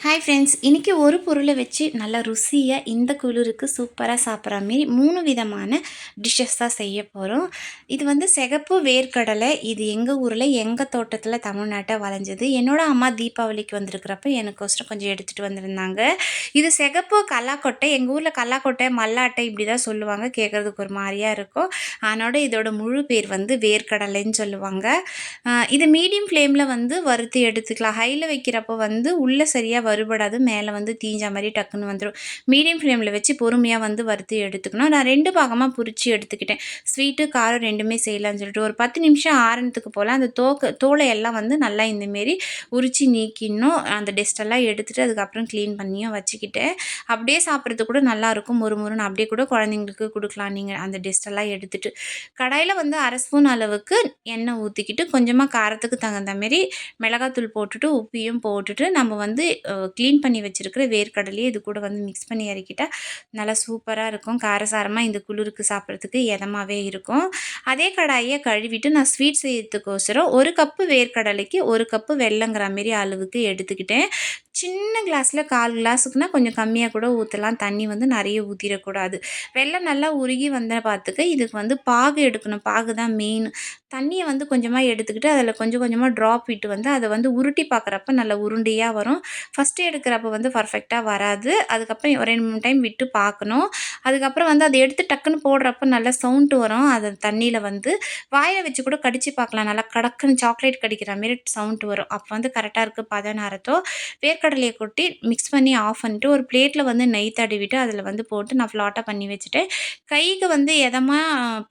Hi friends, இன்றைக்கி ஒரு பொருளை வச்சு நல்லா ருசியாக இந்த குளிருக்கு சூப்பராக சாப்பிட்ற மாரி 3 விதமான டிஷ்ஷஸ் தான் செய்ய போகிறோம். இது வந்து சிகப்பு வேர்க்கடலை. இது எங்கள் ஊரில் எங்கள் தோட்டத்தில் தமிழ்நாட்டை வளைஞ்சது. என்னோடய அம்மா தீபாவளிக்கு வந்திருக்கிறப்ப எனக்கோசரம் கொஞ்சம் எடுத்துகிட்டு வந்திருந்தாங்க. இது சிகப்பு கல்லாக்கொட்டை. எங்கள் ஊரில் கல்லாக்கொட்டை, மல்லாட்டை இப்படி தான் சொல்லுவாங்க. கேட்குறதுக்கு ஒரு மாதிரியாக இருக்கும். அதனோட இதோட முழு பேர் வந்து வேர்க்கடலைன்னு சொல்லுவாங்க. இது மீடியம் ஃப்ளேமில் வந்து வறுத்து எடுத்துக்கலாம். ஹையில் வைக்கிறப்போ வந்து உள்ளே சரியாக வறுபடாது, மேலே வந்து தீஞ்ச மாதிரி டக்குன்னு வந்துடும். மீடியம் ஃப்ளேமில் வச்சு பொறுமையாக வந்து வறுத்து எடுத்துக்கணும். நான் 2 பாகமாக பிரித்து எடுத்துக்கிட்டேன். ஸ்வீட்டு காரம் 2மே செய்யலான்னு சொல்லிட்டு ஒரு 10 நிமிஷம் ஆறுனதுக்கு போல் அந்த தோலை எல்லாம் வந்து நல்லா இந்தமாரி உரித்து நீக்கிடணும். அந்த டெஸ்ட்டெல்லாம் எடுத்துகிட்டு அதுக்கப்புறம் க்ளீன் பண்ணியும் வச்சுக்கிட்டேன். அப்படியே சாப்பிட்றது கூட நல்லாயிருக்கும். மொறுமொறுன்னு அப்படியே கூட குழந்தைங்களுக்கு கொடுக்கலாம். நீங்கள் அந்த டெஸ்ட்டெல்லாம் எடுத்துகிட்டு கடாயில் வந்து 1/2 ஸ்பூன் அளவுக்கு எண்ணெய் ஊற்றிக்கிட்டு கொஞ்சமாக காரத்துக்கு தகுந்த மாரி மிளகாத்தூள் போட்டுட்டு உப்பையும் போட்டுட்டு நம்ம வந்து க்ளீன் பண்ணி வச்சுருக்கிற வேர்க்கடலையே இது கூட வந்து மிக்ஸ் பண்ணி இறக்கிட்டால் நல்லா சூப்பராக இருக்கும். காரசாரமாக இந்த குளிருக்கு சாப்பிட்றதுக்கு இதமாகவே இருக்கும். அதே கடாயை கழுவிட்டு நான் ஸ்வீட் செய்யறதுக்கோசரம் 1 கப்பு வேர்க்கடலைக்கு 1 கப்பு வெல்லங்கிற மாரி அளவுக்கு எடுத்துக்கிட்டேன். சின்ன கிளாஸில் 1/4 கிளாஸுக்குனா கொஞ்சம் கம்மியாக கூட ஊற்றலாம். தண்ணி வந்து நிறைய ஊற்றிடக்கூடாது. வெல்லம் நல்லா உருகி வந்த பார்த்துக்க இதுக்கு வந்து பாகு எடுக்கணும். பாகு தான் மெயின். தண்ணியை வந்து கொஞ்சமாக எடுத்துக்கிட்டு அதில் கொஞ்சம் கொஞ்சமாக ட்ராப் விட்டு வந்து அதை வந்து உருட்டி பார்க்குறப்ப நல்லா உருண்டையாக வரும். ஃபஸ்ட்டு எடுக்கிறப்ப வந்து பர்ஃபெக்டாக வராது. அதுக்கப்புறம் ஒரு 2, 3 டைம் விட்டு பார்க்கணும். அதுக்கப்புறம் வந்து அதை எடுத்து டக்குன்னு போடுறப்ப நல்லா சவுண்டு வரும். அதை தண்ணியில் வந்து வாயில் வச்சு கூட கடித்து பார்க்கலாம். நல்லா கடக்குன்னு சாக்லேட் கடிக்கிற மாரி சவுண்டு வரும். அப்போ வந்து கரெக்டாக இருக்குது பதம்னு அர்த்தம். வேர்க்கடலையை கொட்டி மிக்ஸ் பண்ணி ஆஃப் பண்ணிட்டு ஒரு பிளேட்டில் வந்து நெய் தடவிட்டு அதில் வந்து போட்டு நான் ஃப்ளாட்டாக பண்ணி வச்சுட்டேன். கைக்கு வந்து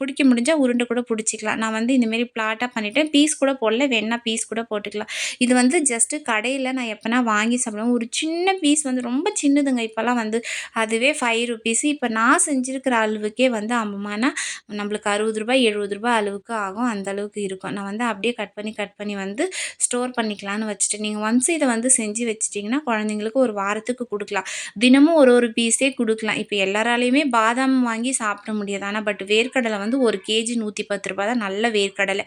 பிடிக்க முடிஞ்சால் உருண்டை கூட பிடிச்சிக்கலாம். நான் வந்து இந்தமாரி ஃப்ளாட்டாக பண்ணிவிட்டேன். பீஸ் கூட போடல, வேணா பீஸ் கூட போட்டுக்கலாம். இது வந்து ஜஸ்ட்டு கடையில் நான் எப்போனா வாங்கி சாப்பிடுவேன். ஒரு சின்ன பீஸ் வந்து ரொம்ப சின்னதுங்க. இப்போலாம் வந்து அதுவே ₹5. இப்போ நான் செஞ்சுருக்கிற அளவுக்கே வந்து அம்மானா நம்மளுக்கு ₹60 ₹70 அளவுக்கு ஆகும். அந்த அளவுக்கு இருக்கும். நான் வந்து அப்படியே கட் பண்ணி வந்து ஸ்டோர் பண்ணிக்கலான்னு வச்சுட்டேன். நீங்கள் ஒன்ஸ் இதை வந்து செஞ்சு வச்சுட்டிங்கன்னா குழந்தைங்களுக்கு ஒரு வாரத்துக்கு கொடுக்கலாம். தினமும் ஒரு பீஸே கொடுக்கலாம். இப்போ எல்லாராலையுமே பாதாம் வாங்கி சாப்பிட முடியாது. ஆனால் வேர்க்கடலை வந்து 1 கேஜி ₹110 தான். நல்ல வேர்க்கடலை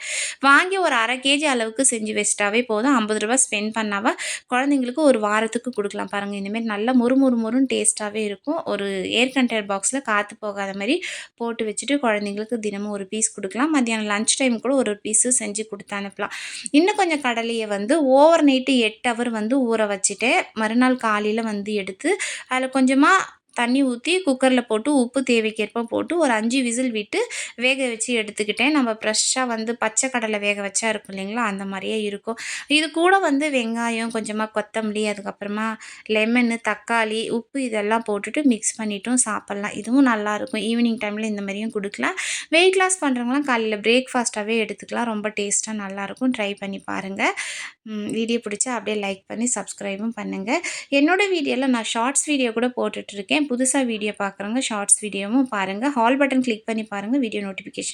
வாங்கி ஒரு 1/2 கேஜி அளவுக்கு செஞ்சு வச்சிட்டாவே போதும். ₹50 ஸ்பெண்ட் பண்ணாவா குழந்தைங்களுக்கு ஒரு வாரத்துக்கு கொடுக்கலாம். பாருங்கள், இந்தமாரி நல்லா மொறுன்னு டேஸ்ட்டாகவே இருக்கும். ஒரு ஏர் கண்டெய்னர் பாக்ஸில் காற்று போகாத மாதிரி போட்டு வச்சுட்டு குழந்தைங்களுக்கு தினமும் ஒரு பீஸ் கொடுக்கலாம். மத்தியானம் லஞ்ச் டைம் கூட ஒரு பீஸு செஞ்சு கொடுத்து அனுப்பலாம். இன்னும் கொஞ்சம் கடலையை வந்து ஓவர் நைட்டு 8 ஹவர் வந்து ஊற வச்சுட்டேன். மறுநாள் காலையில் வந்து எடுத்து அதில் கொஞ்சமாக தண்ணி ஊற்றி குக்கரில் போட்டு உப்பு தேவைக்கேற்ப போட்டு ஒரு 5 விசில் விட்டு வேக வச்சு எடுத்துக்கிட்டேன். நம்ம ஃப்ரெஷ்ஷாக வந்து பச்சை கடலை வேக வச்சா இருக்கும் இல்லைங்களா, அந்த மாதிரியே இருக்கும். இது கூட வந்து வெங்காயம், கொஞ்சமாக கொத்தமல்லி, அதுக்கப்புறமா லெமனு, தக்காளி, உப்பு இதெல்லாம் போட்டுட்டு மிக்ஸ் பண்ணிட்டும் சாப்பிட்லாம். இதுவும் நல்லாயிருக்கும். ஈவினிங் டைமில் இந்த மாதிரியும் கொடுக்கலாம். வெயிட் லாஸ் பண்ணுறவங்களாம் காலையில் பிரேக்ஃபாஸ்ட்டாகவே எடுத்துக்கலாம். ரொம்ப டேஸ்ட்டாக நல்லாயிருக்கும். ட்ரை பண்ணி பாருங்கள். வீடியோ பிடிச்சா அப்படியே லைக் பண்ணி சப்ஸ்கிரைபும் பண்ணுங்கள். என்னோடய வீடியோவில் நான் ஷார்ட்ஸ் வீடியோ கூட போட்டுட்ருக்கேன். புதுசாக வீடியோ பார்க்குறவங்க ஷார்ட்ஸ் வீடியோவும் பாருங்கள். ஹால் பட்டன் கிளிக் பண்ணி பாருங்கள். Video notification